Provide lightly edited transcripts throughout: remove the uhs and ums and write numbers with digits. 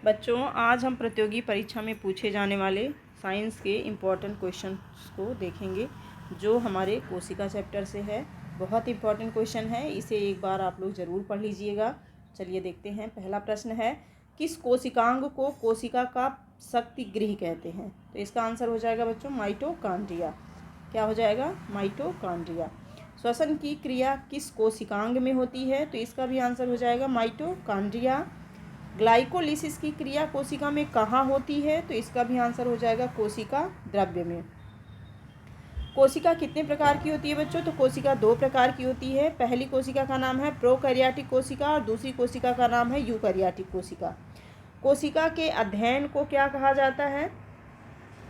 बच्चों, आज हम प्रतियोगी परीक्षा में पूछे जाने वाले साइंस के इम्पॉर्टेंट क्वेश्चंस को देखेंगे, जो हमारे कोशिका चैप्टर से है। बहुत इंपॉर्टेंट क्वेश्चन है, इसे एक बार आप लोग ज़रूर पढ़ लीजिएगा। चलिए देखते हैं। पहला प्रश्न है, किस कोशिकांग को कोशिका का शक्ति गृह कहते हैं? तो इसका आंसर हो जाएगा बच्चों माइटोकॉन्ड्रिया। क्या हो जाएगा? माइटोकॉन्ड्रिया। श्वसन की क्रिया किस कोशिकांग में होती है? तो इसका भी आंसर हो जाएगा माइटोकॉन्ड्रिया। ग्लाइकोलिसिस की क्रिया कोशिका में कहाँ होती है? तो इसका भी आंसर हो जाएगा कोशिका द्रव्य में। कोशिका कितने प्रकार की होती है बच्चों? तो कोशिका दो प्रकार की होती है। पहली कोशिका का नाम है प्रोकैरियोटिक कोशिका और दूसरी कोशिका का नाम है यूकैरियोटिक कोशिका। कोशिका के अध्ययन को क्या कहा जाता है?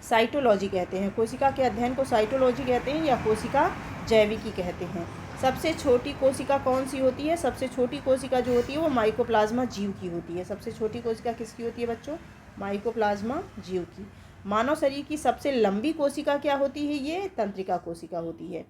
साइटोलॉजी कहते हैं। कोशिका के अध्ययन को साइटोलॉजी कहते हैं या कोशिका जैविकी कहते हैं। सबसे छोटी कोशिका कौन सी होती है? सबसे छोटी कोशिका जो होती है वो माइकोप्लाज्मा जीव की होती है। सबसे छोटी कोशिका किसकी होती है बच्चों? माइकोप्लाज्मा जीव की। मानव शरीर की सबसे लंबी कोशिका क्या होती है? ये तंत्रिका कोशिका होती है।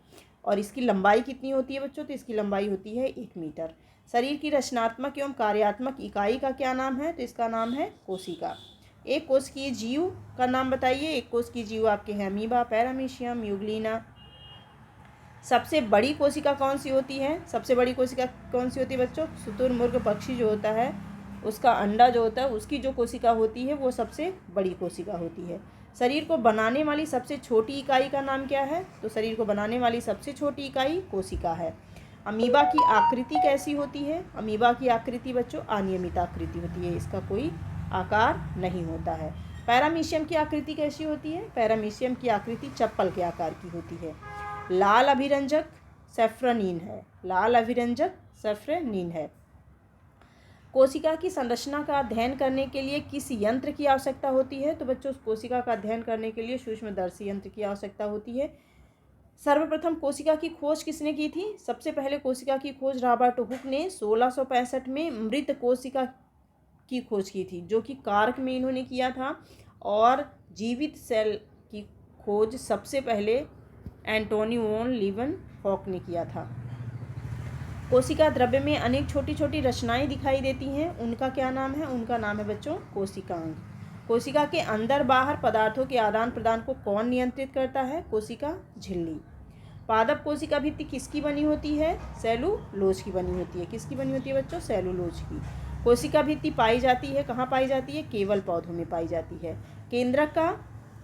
और इसकी लंबाई कितनी होती है बच्चों? तो इसकी लंबाई होती है 1 मीटर। शरीर की रचनात्मक एवं कार्यात्मक इकाई का क्या नाम है? तो इसका नाम है कोशिका। एक कोशिकीय जीव का नाम बताइए। एक कोशिकीय जीव आपके हैं अमीबा, पैरामीशियम, यूग्लिना। सबसे बड़ी कोशिका कौन सी होती है? सबसे बड़ी कोशिका कौन सी होती है बच्चों? शुतुरमुर्ग पक्षी जो होता है उसका अंडा जो होता है उसकी जो कोशिका होती है वो सबसे बड़ी कोशिका होती है। शरीर को बनाने वाली सबसे छोटी इकाई का नाम क्या है? तो शरीर को बनाने वाली सबसे छोटी इकाई कोशिका है। अमीबा की आकृति कैसी होती है? अमीबा की आकृति बच्चों अनियमित आकृति होती है, इसका कोई आकार नहीं होता है। पैरामीशियम की आकृति कैसी होती है? पैरामीशियम की आकृति चप्पल के आकार की होती है। लाल अभिरंजक सेफ्रोनीन है। लाल अभिरंजक सेफ्रोनीन है। कोशिका की संरचना का अध्ययन करने के लिए किस यंत्र की आवश्यकता होती है? तो बच्चों, कोशिका का अध्ययन करने के लिए सूक्ष्मदर्शी यंत्र की आवश्यकता होती है। सर्वप्रथम कोशिका की खोज किसने की थी? सबसे पहले कोशिका की खोज रॉबर्ट हुक ने 1665 में मृत कोशिका की खोज की थी, जो कि कार्क में इन्होंने किया था। और जीवित सेल की खोज सबसे पहले एंटोनी वॉन लीवनहॉक ने किया था। कोशिका द्रव्य में अनेक छोटी छोटी रचनाएं दिखाई देती हैं, उनका क्या नाम है? उनका नाम है बच्चों कोशिकांग। कोशिका के अंदर बाहर पदार्थों के आदान प्रदान को कौन नियंत्रित करता है? कोशिका झिल्ली। पादप कोशिका भित्ति किसकी बनी होती है? सेलुलोज की बनी होती है। किसकी बनी होती है बच्चों? सेलुलोज की। कोशिका भित्ति पाई जाती है कहाँ पाई जाती है? केवल पौधों में पाई जाती है। केंद्रक का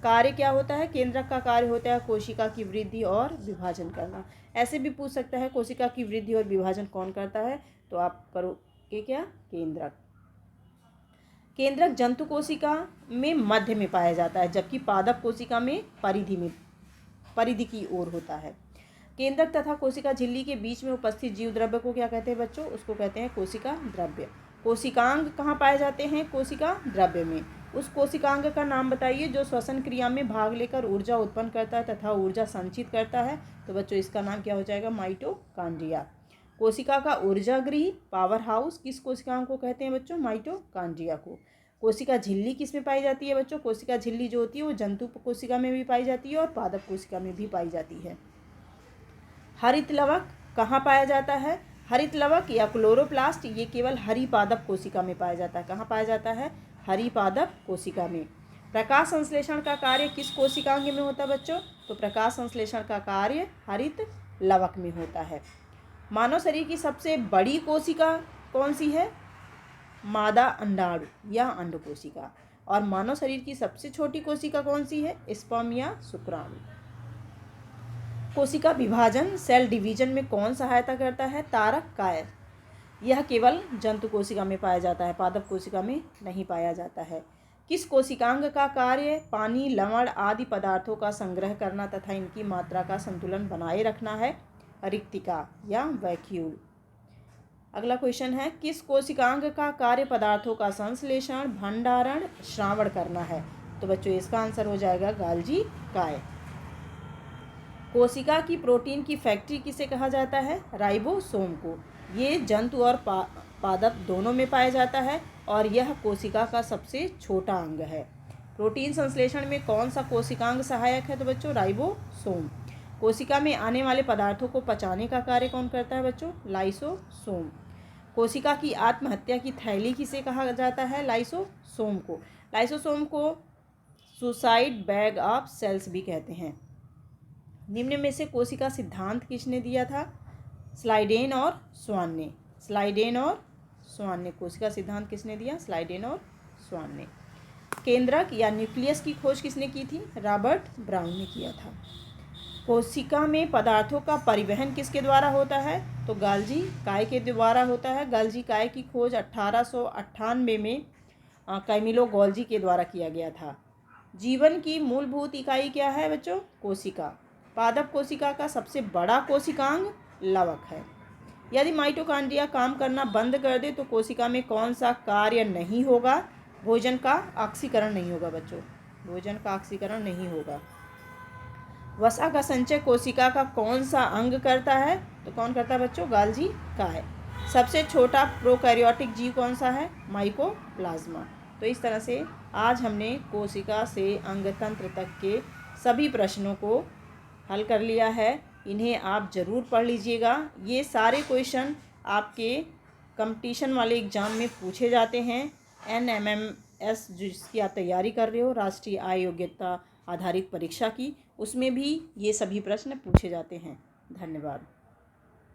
कार्य क्या होता है? केंद्रक का कार्य होता है कोशिका की वृद्धि और विभाजन करना। ऐसे भी पूछ सकता है कोशिका की वृद्धि और विभाजन कौन करता है? तो आप करोगे क्या? केंद्रक। केंद्रक जंतु कोशिका में मध्य में पाया जाता है, जबकि पादप कोशिका में परिधि की ओर होता है। केंद्रक तथा कोशिका झिल्ली के बीच में उपस्थित जीव द्रव्य को क्या कहते हैं बच्चों? उसको कहते हैं कोशिका द्रव्य। कोशिकांग कहाँ पाए जाते हैं? कोशिका द्रव्य में। उस कोशिकांग का नाम बताइए जो श्वसन क्रिया में भाग लेकर ऊर्जा उत्पन्न करता है तथा ऊर्जा संचित करता है। तो बच्चों, इसका नाम क्या हो जाएगा? माइटोकॉन्ड्रिया। कोशिका का ऊर्जा गृह पावर हाउस किस कोशिकांग को कहते हैं बच्चों? माइटोकॉन्ड्रिया को। कोशिका झिल्ली किस में पाई जाती है बच्चों? कोशिका झिल्ली जो होती है वो जंतु कोशिका में भी पाई जाती है और पादप कोशिका में भी पाई जाती है। हरित लवक कहाँ पाया जाता है? हरित लवक या क्लोरोप्लास्ट ये केवल हरी पादप कोशिका में पाया जाता है। कहाँ पाया जाता है? हरी पादप कोशिका में। प्रकाश संश्लेषण का कार्य किस कोशिकांग में होता है बच्चों? तो प्रकाश संश्लेषण का कार्य हरित लवक में होता है। मानव शरीर की सबसे बड़ी कोशिका कौन सी है? मादा अंडाणु या अंड कोशिका। और मानव शरीर की सबसे छोटी कोशिका कौन सी है? स्पर्म या शुक्राणु। कोशिका विभाजन सेल डिवीजन में कौन सहायता करता है? तारक काय। यह केवल जंतु कोशिका में पाया जाता है, पादप कोशिका में नहीं पाया जाता है। किस कोशिकांग का कार्य पानी, लवण आदि पदार्थों का संग्रह करना तथा इनकी मात्रा का संतुलन बनाए रखना है? रिक्तिका या वैक्यूल। अगला क्वेश्चन है, किस कोशिकांग का कार्य पदार्थों का संश्लेषण, भंडारण, श्रावण करना है? तो बच्चों, इसका आंसर हो जाएगा गाल्जी काय। कोशिका की प्रोटीन की फैक्ट्री किसे कहा जाता है? राइबोसोम को। ये जंतु और पादप दोनों में पाया जाता है और यह कोशिका का सबसे छोटा अंग है। प्रोटीन संश्लेषण में कौन सा कोशिकांग सहायक है? तो बच्चों, राइबोसोम। कोशिका में आने वाले पदार्थों को पचाने का कार्य कौन करता है बच्चों? लाइसोसोम। कोशिका की आत्महत्या की थैली किसे कहा जाता है? लाइसोसोम लाइसोसोम को। लाइसोसोम को सुसाइड बैग ऑफ सेल्स भी कहते हैं। निम्न में से कोशिका सिद्धांत किसने दिया था? स्लाइडेन और स्वान ने। स्लाइडेन और स्वान ने कोशिका सिद्धांत किसने दिया? स्लाइडेन और स्वान ने। केंद्रक या न्यूक्लियस की खोज किसने की थी? रॉबर्ट ब्राउन ने किया था। कोशिका में पदार्थों का परिवहन किसके द्वारा होता है? तो गाल्जी काय के द्वारा होता है। गाल्जी काय की खोज 1898 में कैमिलो गोल्जी के द्वारा किया गया था। जीवन की मूलभूत इकाई क्या है बच्चों? कोशिका। पादप कोशिका का सबसे बड़ा कोशिकांग लवक है। यदि माइटोकॉन्ड्रिया काम करना बंद कर दे तो कोशिका में कौन सा कार्य नहीं होगा? भोजन का ऑक्सीकरण नहीं होगा बच्चों, भोजन का ऑक्सीकरण नहीं होगा। वसा का संचय कोशिका का कौन सा अंग करता है? तो कौन करता है बच्चों? गाल्जी काय। सबसे छोटा प्रोकैरियोटिक जीव कौन सा है? माइकोप्लाज्मा। तो इस तरह से आज हमने कोशिका से अंगतंत्र तक के सभी प्रश्नों को हल कर लिया है। इन्हें आप ज़रूर पढ़ लीजिएगा। ये सारे क्वेश्चन आपके कंपटीशन वाले एग्ज़ाम में पूछे जाते हैं। NMMS जिसकी आप तैयारी कर रहे हो, राष्ट्रीय आय योग्यता आधारित परीक्षा की, उसमें भी ये सभी प्रश्न पूछे जाते हैं। धन्यवाद।